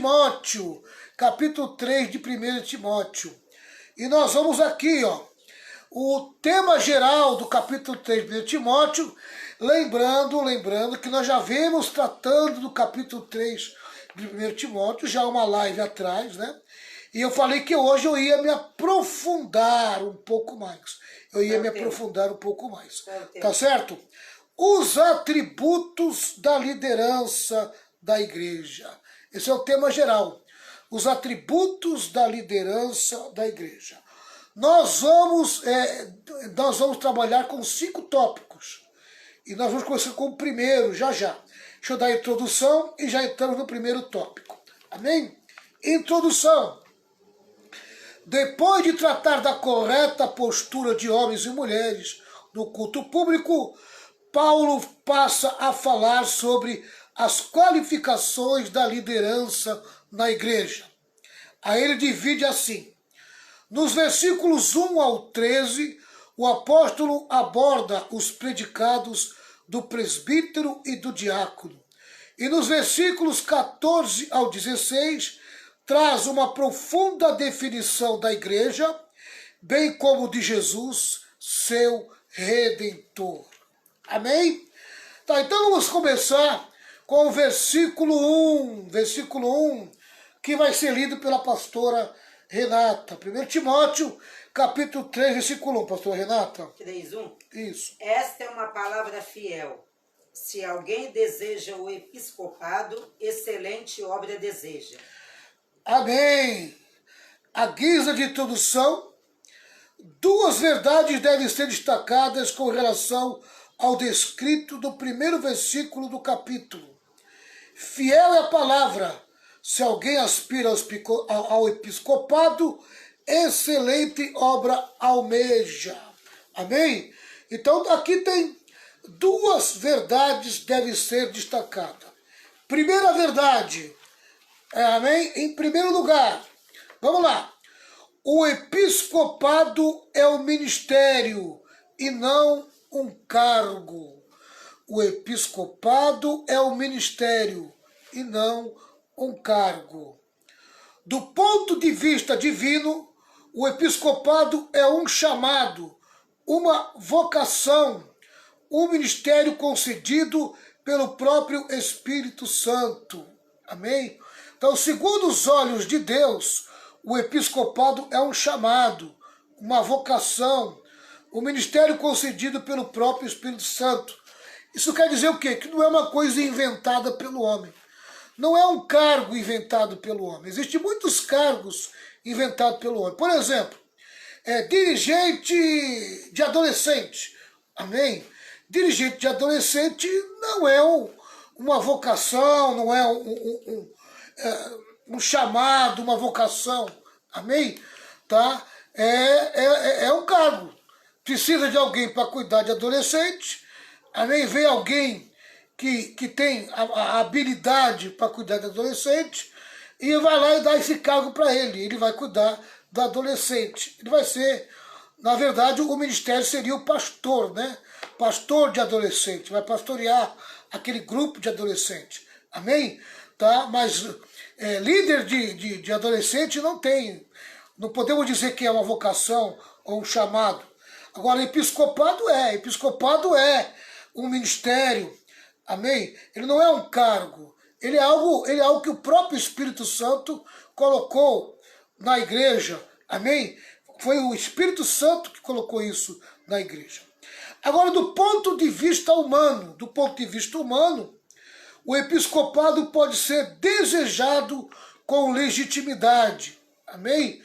Timóteo, capítulo 3 de 1 Timóteo. E nós vamos aqui, ó, o tema geral do capítulo 3 de 1 Timóteo, lembrando que nós já vemos tratando do capítulo 3 de 1 Timóteo, já uma live atrás, né? E eu falei que hoje eu ia me aprofundar um pouco mais. Tá certo? Os atributos da liderança da igreja. Esse é o tema geral. Os atributos da liderança da igreja. Nós vamos trabalhar com 5 tópicos. E nós vamos começar com o primeiro, já. Deixa eu dar a introdução e já entramos no primeiro tópico. Amém? Introdução. Depois de tratar da correta postura de homens e mulheres no culto público, Paulo passa a falar sobre as qualificações da liderança na igreja. Aí ele divide assim. Nos versículos 1 ao 13, o apóstolo aborda os predicados do presbítero e do diácono. E nos versículos 14 ao 16, traz uma profunda definição da igreja, bem como de Jesus, seu Redentor. Amém? Tá, então vamos começar com o versículo 1, que vai ser lido pela pastora Renata. 1 Timóteo, capítulo 3, versículo 1, pastora Renata. 3:1? Isso. Esta é uma palavra fiel. Se alguém deseja o episcopado, excelente obra deseja. Amém. A guisa de introdução, 2 verdades devem ser destacadas com relação ao descrito do primeiro versículo do capítulo. Fiel é a palavra. Se alguém aspira ao episcopado, excelente obra almeja. Amém? Então aqui tem 2 verdades que devem ser destacadas. Primeira verdade. Amém? Em primeiro lugar, vamos lá. O episcopado é um ministério e não um cargo. O episcopado é um ministério e não um cargo. Do ponto de vista divino, o episcopado é um chamado, uma vocação, um ministério concedido pelo próprio Espírito Santo. Amém? Então, segundo os olhos de Deus, o episcopado é um chamado, uma vocação, um ministério concedido pelo próprio Espírito Santo. Isso quer dizer o quê? Que não é uma coisa inventada pelo homem. Não é um cargo inventado pelo homem. Existem muitos cargos inventados pelo homem. Por exemplo, dirigente de adolescente. Amém? Dirigente de adolescente não é uma vocação, não é um chamado, uma vocação, amém? Tá? É um cargo. Precisa de alguém para cuidar de adolescente, amém? Vem alguém que tem a habilidade para cuidar de adolescente e vai lá e dá esse cargo para ele. Ele vai cuidar do adolescente. Ele vai ser, na verdade, o ministério seria o pastor, né? Pastor de adolescente, vai pastorear aquele grupo de adolescente, amém? Tá? Mas líder de adolescente não tem. Não podemos dizer que é uma vocação ou um chamado. Agora, episcopado é um ministério, amém? Ele não é um cargo, ele é algo que o próprio Espírito Santo colocou na igreja, amém? Foi o Espírito Santo que colocou isso na igreja. Agora, do ponto de vista humano, o episcopado pode ser desejado com legitimidade. Amém?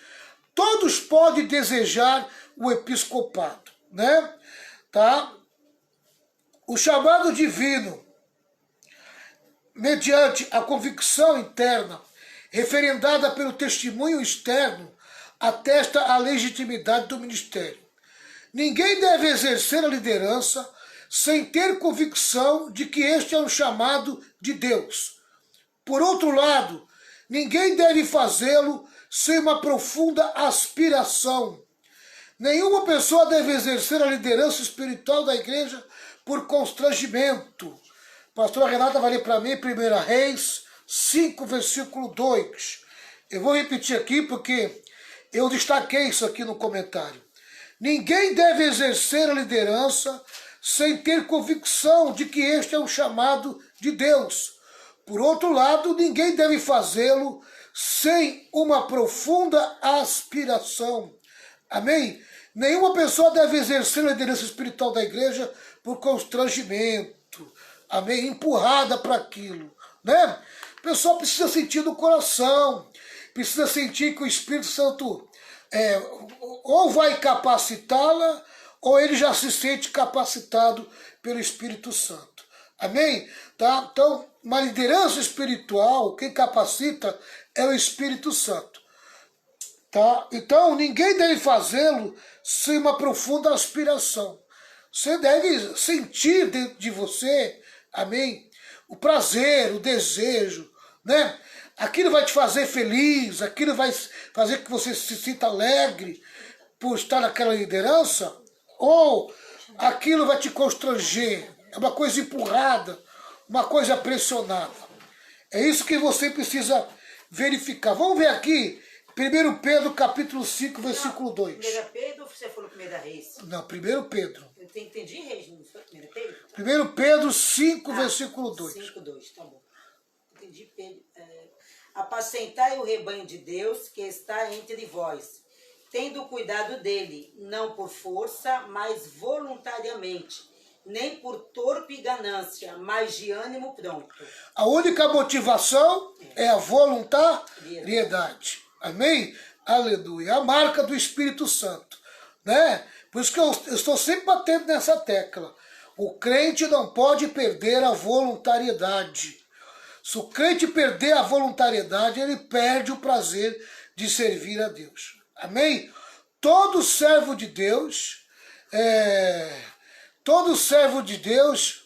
Todos podem desejar o episcopado, né? Tá? O chamado divino, mediante a convicção interna, referendada pelo testemunho externo, atesta a legitimidade do ministério. Ninguém deve exercer a liderança sem ter convicção de que este é um chamado de Deus. Por outro lado, ninguém deve fazê-lo sem uma profunda aspiração. Nenhuma pessoa deve exercer a liderança espiritual da igreja por constrangimento. A pastora Renata vai ler para mim 1 Reis, 5, versículo 2. Eu vou repetir aqui porque eu destaquei isso aqui no comentário. Ninguém deve exercer a liderança sem ter convicção de que este é um chamado de Deus. Por outro lado, ninguém deve fazê-lo sem uma profunda aspiração. Amém? Nenhuma pessoa deve exercer a liderança espiritual da igreja por constrangimento. Amém? Empurrada para aquilo. Né? A pessoa precisa sentir no coração, precisa sentir que o Espírito Santo ou vai capacitá-la, ou ele já se sente capacitado pelo Espírito Santo. Amém? Tá? Então, uma liderança espiritual, quem capacita é o Espírito Santo. Tá? Então, ninguém deve fazê-lo sem uma profunda aspiração. Você deve sentir dentro de você, amém? O prazer, o desejo, né? Aquilo vai te fazer feliz, aquilo vai fazer que você se sinta alegre por estar naquela liderança, ou aquilo vai te constranger, é uma coisa empurrada, uma coisa pressionada. É isso que você precisa verificar. Vamos ver aqui, 1 Pedro capítulo 5, versículo 2. 1 Pedro ou você falou 1 Reis? Não, 1 Pedro. Eu entendi Reis, não foi 1 Pedro? 1 Pedro 5, versículo 2. 5, 2, tá bom. Entendi Pedro. Apacentai o rebanho de Deus que está entre vós, tendo cuidado dele, não por força, mas voluntariamente, nem por torpe ganância, mas de ânimo pronto. A única motivação é a voluntariedade. Amém? Aleluia. A marca do Espírito Santo. Né? Por isso que eu estou sempre batendo nessa tecla. O crente não pode perder a voluntariedade. Se o crente perder a voluntariedade, ele perde o prazer de servir a Deus. Amém? Todo servo de Deus, todo servo de Deus,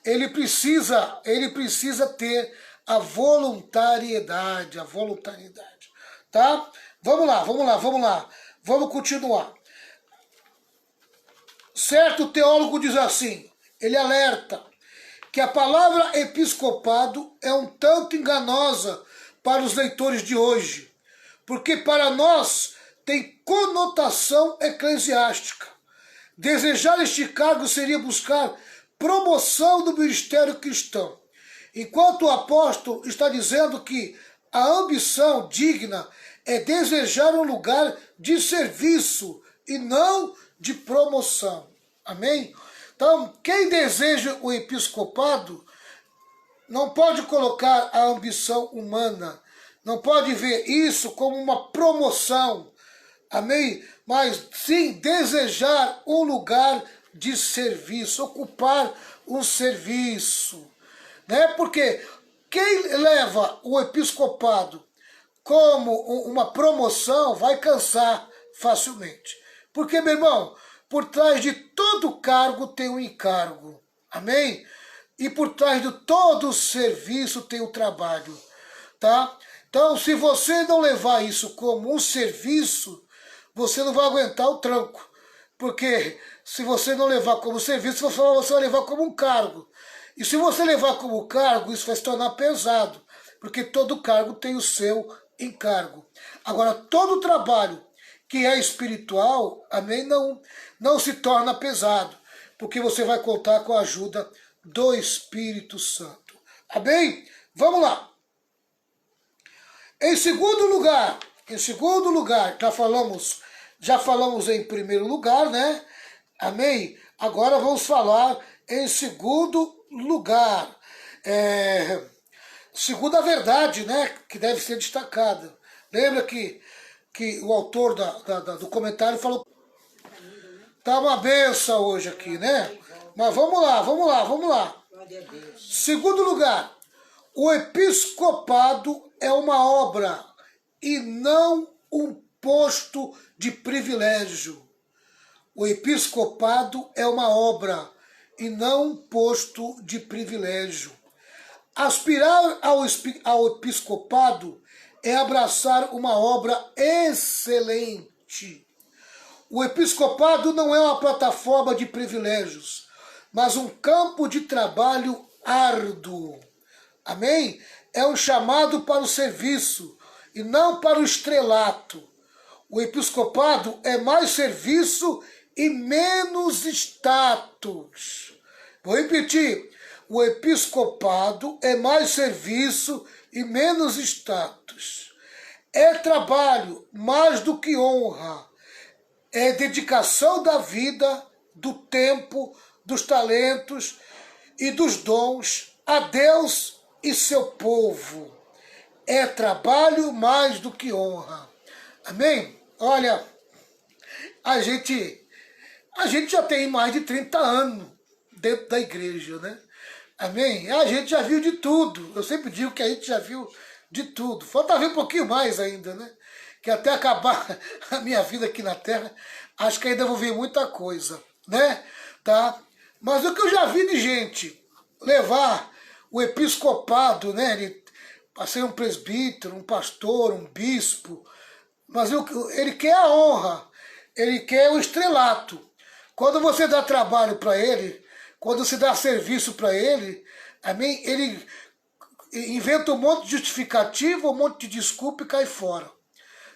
ele precisa ter a voluntariedade, tá? Vamos lá. Vamos continuar. Certo teólogo diz assim, ele alerta que a palavra episcopado é um tanto enganosa para os leitores de hoje, porque para nós tem conotação eclesiástica. Desejar este cargo seria buscar promoção do ministério cristão, enquanto o apóstolo está dizendo que a ambição digna é desejar um lugar de serviço e não de promoção. Amém? Então, quem deseja o episcopado não pode colocar a ambição humana, não pode ver isso como uma promoção, amém? Mas sim desejar um lugar de serviço, ocupar um serviço, né? Porque quem leva o episcopado como uma promoção vai cansar facilmente. Porque, meu irmão, por trás de todo cargo tem um encargo, amém? E por trás de todo serviço tem o trabalho, tá? Então, se você não levar isso como um serviço, você não vai aguentar o tranco. Porque se você não levar como serviço, você vai levar como um cargo. E se você levar como cargo, isso vai se tornar pesado. Porque todo cargo tem o seu encargo. Agora, todo trabalho que é espiritual, amém, não se torna pesado, porque você vai contar com a ajuda do Espírito Santo. Amém? Vamos lá. Em segundo lugar, já falamos em primeiro lugar, né? Amém? Agora vamos falar em segundo lugar. Segunda verdade, né? Que deve ser destacada. Lembra que o autor do comentário falou, tá uma benção hoje aqui, né? Mas vamos lá. Segundo lugar, o episcopado é uma obra e não um posto de privilégio. O episcopado é uma obra e não um posto de privilégio. Aspirar ao episcopado é abraçar uma obra excelente. O episcopado não é uma plataforma de privilégios, mas um campo de trabalho árduo. Amém? É um chamado para o serviço e não para o estrelato. O episcopado é mais serviço e menos status. Vou repetir. O episcopado é mais serviço e menos status. É trabalho mais do que honra. É dedicação da vida, do tempo, dos talentos e dos dons a Deus e seu povo. É trabalho mais do que honra. Amém? Olha, a gente já tem mais de 30 anos dentro da igreja, né? Amém? A gente já viu de tudo. Eu sempre digo que a gente já viu de tudo. Falta ver um pouquinho mais ainda, né? Que até acabar a minha vida aqui na Terra, acho que ainda vou ver muita coisa, né? Tá? Mas o que eu já vi de gente levar o episcopado, né? Para ser um presbítero, um pastor, um bispo, mas ele quer a honra, ele quer o estrelato. Quando você dá trabalho para ele, quando você dá serviço para ele, amém? Ele inventa um monte de justificativa, um monte de desculpa e cai fora.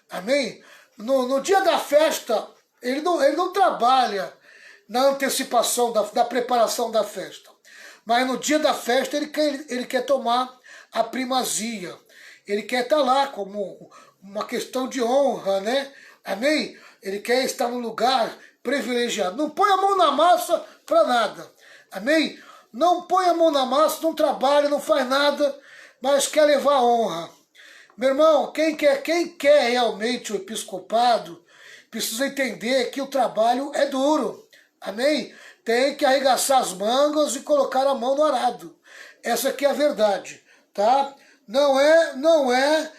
Amém? No dia da festa, ele não trabalha na antecipação da preparação da festa. Mas no dia da festa ele quer tomar a primazia. Ele quer estar lá como uma questão de honra, né? Amém? Ele quer estar num lugar privilegiado. Não põe a mão na massa para nada. Amém? Não põe a mão na massa, não trabalha, não faz nada, mas quer levar honra. Meu irmão, quem quer realmente o episcopado, precisa entender que o trabalho é duro. Amém? Tem que arregaçar as mangas e colocar a mão no arado. Essa aqui é a verdade, tá? Não é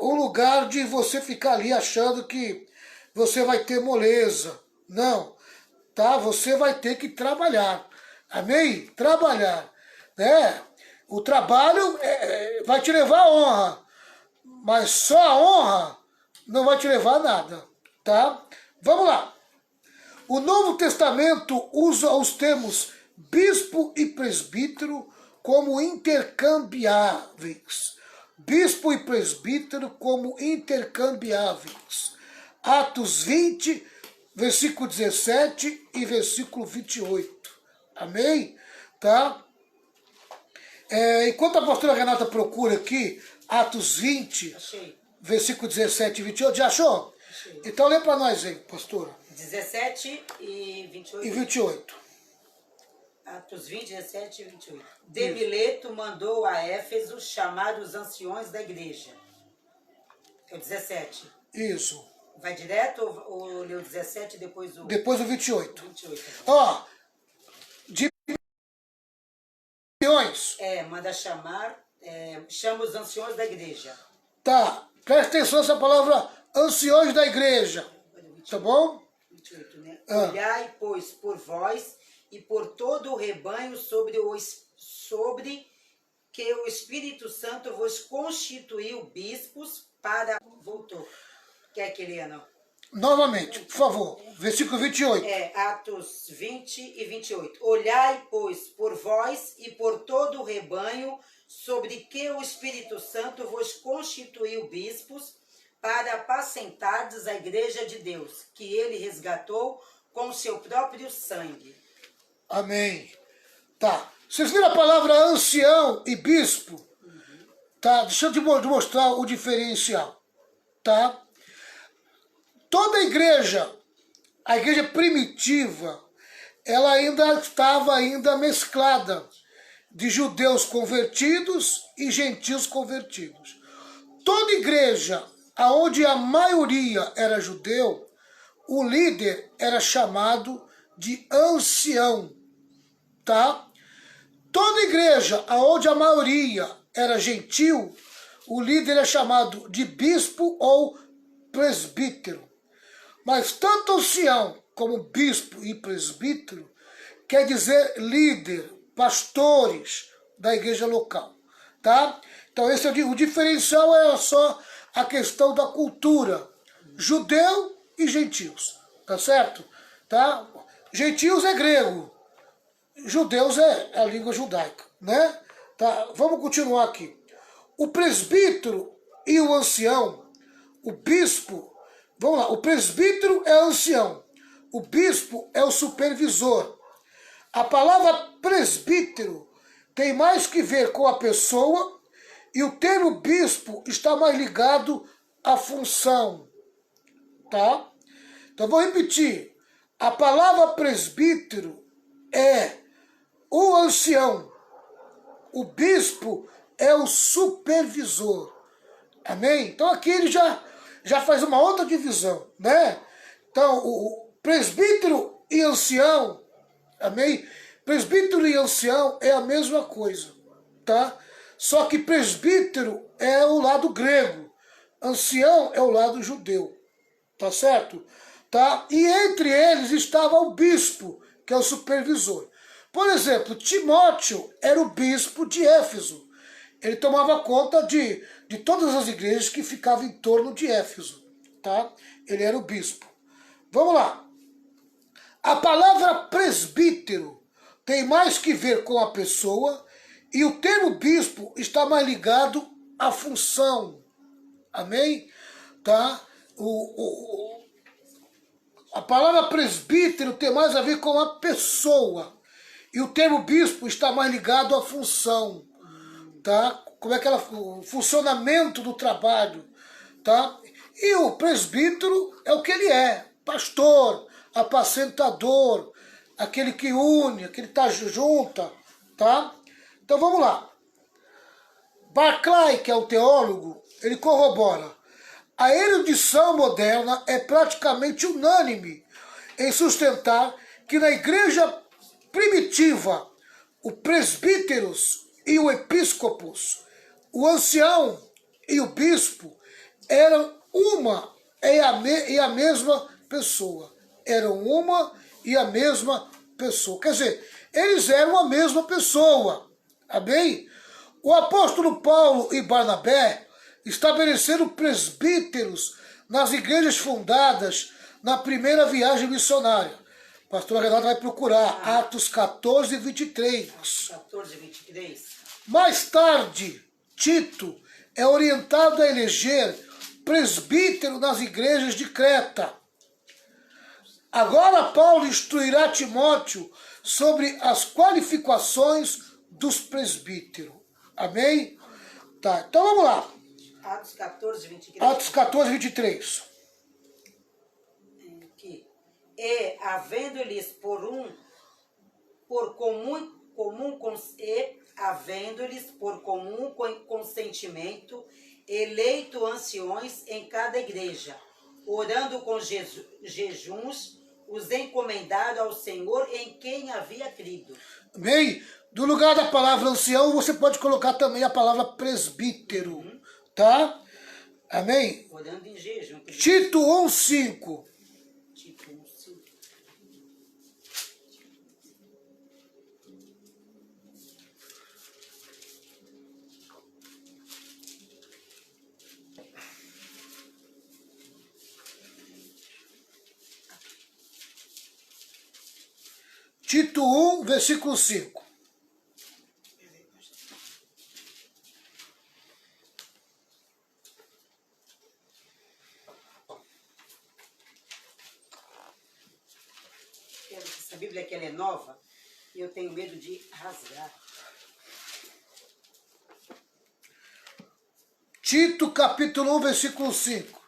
um lugar de você ficar ali achando que você vai ter moleza. Não, tá? Você vai ter que trabalhar. Amém? Trabalhar, né? O trabalho vai te levar à honra, mas só a honra não vai te levar a nada, tá? Vamos lá. O Novo Testamento usa os termos bispo e presbítero como intercambiáveis. Bispo e presbítero como intercambiáveis. Atos 20, versículo 17 e versículo 28. Amém? Tá? Enquanto a pastora Renata procura aqui, Atos 20, achei. Versículo 17 e 28, já achou? Achei. Então lê para nós aí, pastora. 17 e 28. E 28. Atos 20, 17 e 28. De Mileto mandou a Éfeso chamar os anciões da igreja. É o 17. Isso. Vai direto ou leu o 17 e depois o... Depois o 28. 28. Ó, de anciões. Manda chamar, chama os anciões da igreja. Tá, presta atenção nessa palavra, anciões da igreja. Tá bom? 28, né? Olhai, pois, por vós e por todo o rebanho sobre que o Espírito Santo vos constituiu bispos para... Voltou. Quer que leia, não? Novamente, por favor, versículo 28. Atos 20 e 28. Olhai, pois, por vós e por todo o rebanho sobre que o Espírito Santo vos constituiu bispos para apacentardes a igreja de Deus, que ele resgatou com seu próprio sangue. Amém. Tá. Vocês viram a palavra ancião e bispo? Uhum. Tá. Deixa eu te mostrar o diferencial. Tá? Toda a igreja primitiva, ela ainda estava mesclada de judeus convertidos e gentios convertidos. Toda igreja onde a maioria era judeu, o líder era chamado de ancião, tá? Toda igreja onde a maioria era gentil, o líder é chamado de bispo ou presbítero. Mas tanto ancião como bispo e presbítero quer dizer líder, pastores da igreja local, tá? Então esse é o diferencial, é só a questão da cultura, judeu e gentios, tá certo? Tá? Gentios é grego, judeus é a língua judaica, né? Tá, vamos continuar aqui. O presbítero e o ancião, o bispo, vamos lá, o presbítero é o ancião, o bispo é o supervisor. A palavra presbítero tem mais que ver com a pessoa e o termo bispo está mais ligado à função, tá? Então vou repetir. A palavra presbítero é o ancião, o bispo é o supervisor. Amém? Então aqui ele já faz uma outra divisão, né? Então, o presbítero e ancião, amém? Presbítero e ancião é a mesma coisa, tá? Só que presbítero é o lado grego, ancião é o lado judeu, tá certo? Tá? E entre eles estava o bispo, que é o supervisor. Por exemplo, Timóteo era o bispo de Éfeso. Ele tomava conta de todas as igrejas que ficavam em torno de Éfeso. Tá? Ele era o bispo. Vamos lá. A palavra presbítero tem mais que ver com a pessoa e o termo bispo está mais ligado à função. Amém? Tá? A palavra presbítero tem mais a ver com a pessoa. E o termo bispo está mais ligado à função. Tá? Como é que o funcionamento do trabalho. Tá? E o presbítero é o que ele é. Pastor, apacentador, aquele que une, aquele que está junto. Tá? Então vamos lá. Barclay, que é o teólogo, ele corrobora. A erudição moderna é praticamente unânime em sustentar que na igreja primitiva o presbíteros e o episcopos, o ancião e o bispo eram uma e a mesma pessoa. Eram uma e a mesma pessoa. Quer dizer, eles eram a mesma pessoa. Amém? O apóstolo Paulo e Barnabé estabeleceram presbíteros nas igrejas fundadas na primeira viagem missionária. O pastor Renato vai procurar Atos 14, 23. 14, 23. Mais tarde, Tito é orientado a eleger presbítero nas igrejas de Creta. Agora Paulo instruirá Timóteo sobre as qualificações dos presbíteros. Amém? Tá, então vamos lá. Atos 14, 23. Atos 14, 23. Aqui. E, havendo-lhes por comum consentimento, eleito anciões em cada igreja, orando com jejuns, os encomendaram ao Senhor em quem havia crido. Amém? Do lugar da palavra ancião, você pode colocar também a palavra presbítero. Tá? Amém? Orando em jejum. Tito 1:5. Tito 1:5. Tito 1, versículo 5. Essa Bíblia aqui ela é nova e eu tenho medo de rasgar. Tito capítulo 1, versículo 5.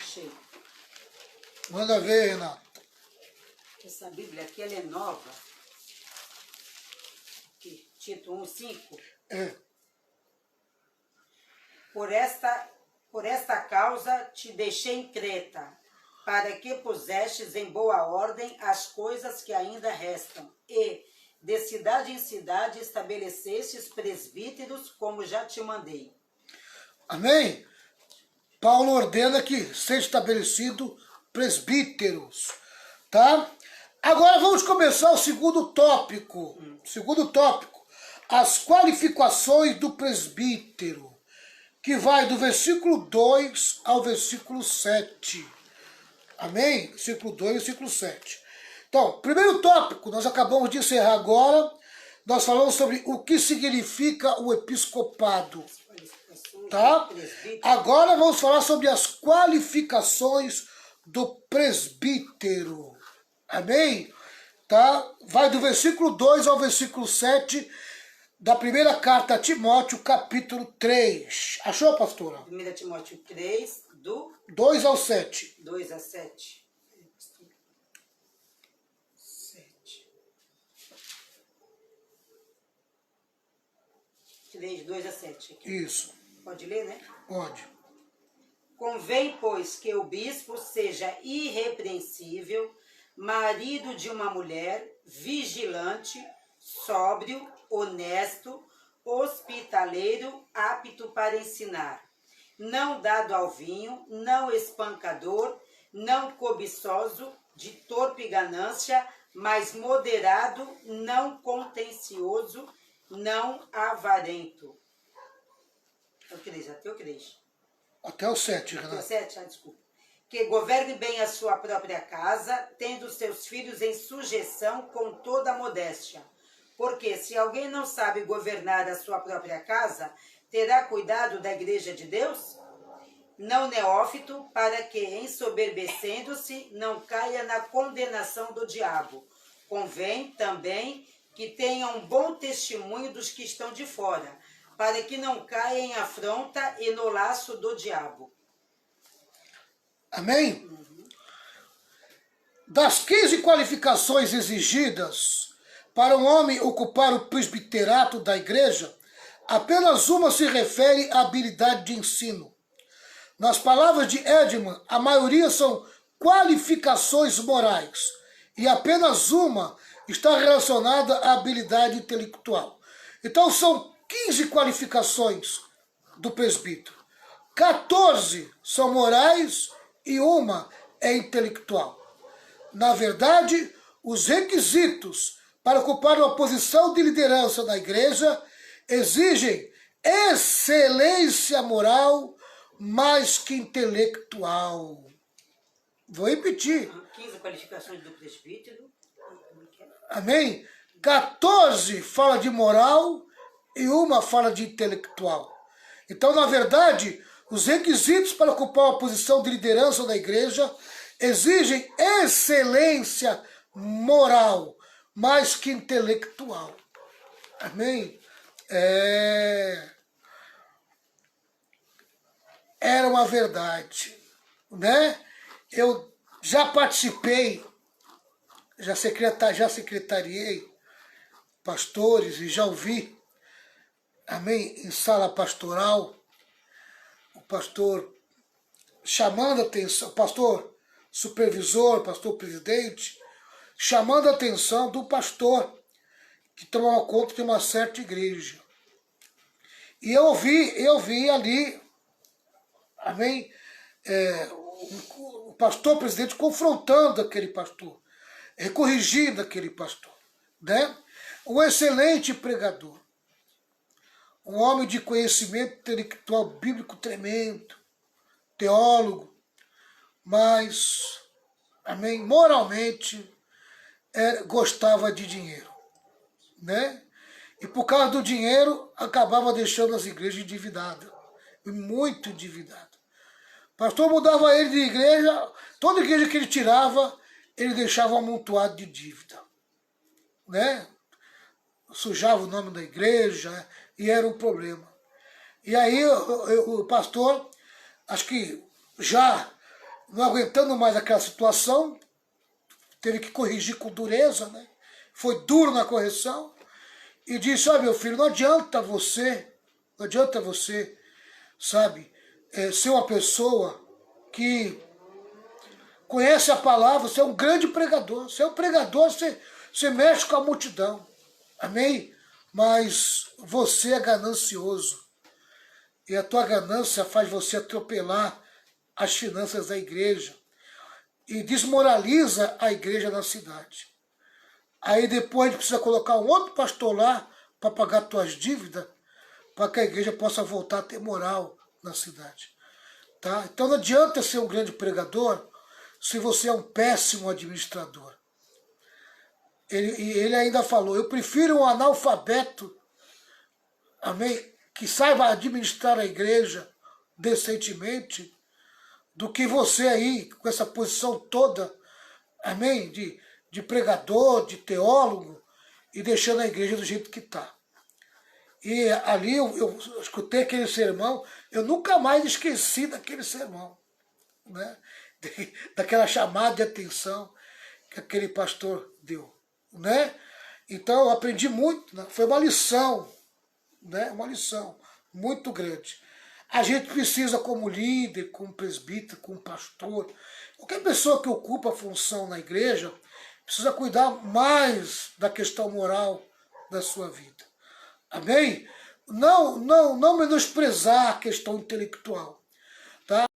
Cheio. Manda ver, Renato. Essa Bíblia aqui ela é nova. Aqui, Tito 1:5. É. Por esta causa te deixei em Creta, para que pusestes em boa ordem as coisas que ainda restam, e de cidade em cidade estabelecestes presbíteros, como já te mandei. Amém? Paulo ordena que seja estabelecido presbíteros, tá? Agora vamos começar o segundo tópico. Segundo tópico, as qualificações do presbítero. que vai do versículo 2 ao versículo 7. Amém? Versículo 2 e versículo 7. Então, primeiro tópico, nós acabamos de encerrar agora, nós falamos sobre o que significa o episcopado. Tá? Agora vamos falar sobre as qualificações do presbítero. Amém? Tá? Vai do versículo 2 ao versículo 7 da primeira carta a Timóteo, capítulo 3. Achou, pastora? 1 Timóteo 3, do 2 ao 7. 2 a 7. 3, 2 a 7. Aqui. Isso. Pode ler, né? Pode. Convém, pois, que o bispo seja irrepreensível, marido de uma mulher, vigilante, sóbrio, honesto, hospitaleiro, apto para ensinar, não dado ao vinho, não espancador, não cobiçoso, de torpe ganância, mas moderado, não contencioso, não avarento. Até o 3. Até o 7, Até o Renato. 7, desculpa. Que governe bem a sua própria casa, tendo seus filhos em sujeição com toda a modéstia. Porque se alguém não sabe governar a sua própria casa, terá cuidado da igreja de Deus? Não neófito, para que, ensoberbecendo-se, não caia na condenação do diabo. Convém também que tenha um bom testemunho dos que estão de fora, para que não caia em afronta e no laço do diabo. Amém? Das 15 qualificações exigidas para um homem ocupar o presbiterato da igreja, apenas uma se refere à habilidade de ensino. Nas palavras de Edman, a maioria são qualificações morais, e apenas uma está relacionada à habilidade intelectual. Então são 15 qualificações do presbítero. 14 são morais e uma é intelectual. Na verdade, os requisitos para ocupar uma posição de liderança na igreja exigem excelência moral mais que intelectual. Vou repetir. 15 qualificações do presbítero. Amém? 14 fala de moral e uma fala de intelectual. Então, na verdade, os requisitos para ocupar uma posição de liderança na igreja exigem excelência moral, mais que intelectual. Amém? Era uma verdade, né? Eu já participei, já secretariei pastores e já ouvi, amém, em sala pastoral, o pastor chamando a atenção, pastor supervisor, pastor presidente, chamando a atenção do pastor que tomava conta de uma certa igreja. E eu vi ali, amém, o pastor presidente confrontando aquele pastor, corrigindo aquele pastor, né? Um excelente pregador, um homem de conhecimento intelectual bíblico tremendo, teólogo, mas, amém, moralmente gostava de dinheiro, né? E por causa do dinheiro acabava deixando as igrejas endividadas, muito endividadas. O pastor mudava ele de igreja, toda igreja que ele tirava, ele deixava um amontoado de dívida, né? Sujava o nome da igreja e era um problema. E aí o pastor, acho que já não aguentando mais aquela situação, teve que corrigir com dureza, né? Foi duro na correção e disse: ó, meu filho, não adianta você, sabe, ser uma pessoa que conhece a palavra, você é um grande pregador, você é um pregador, você mexe com a multidão, amém? Mas você é ganancioso e a tua ganância faz você atropelar as finanças da igreja e desmoraliza a igreja na cidade. Aí depois a gente precisa colocar um outro pastor lá para pagar tuas dívidas, para que a igreja possa voltar a ter moral na cidade. Tá? Então não adianta ser um grande pregador se você é um péssimo administrador. Ele ainda falou, eu prefiro um analfabeto, amém, que saiba administrar a igreja decentemente, do que você aí, com essa posição toda, amém, de pregador, de teólogo, e deixando a igreja do jeito que está. E ali eu escutei aquele sermão, eu nunca mais esqueci daquele sermão, né? Daquela chamada de atenção que aquele pastor deu, né? Então eu aprendi muito, né? Foi uma lição, né? Uma lição muito grande. A gente precisa, como líder, como presbítero, como pastor, qualquer pessoa que ocupa a função na igreja, precisa cuidar mais da questão moral da sua vida. Amém? Não menosprezar a questão intelectual. Tá?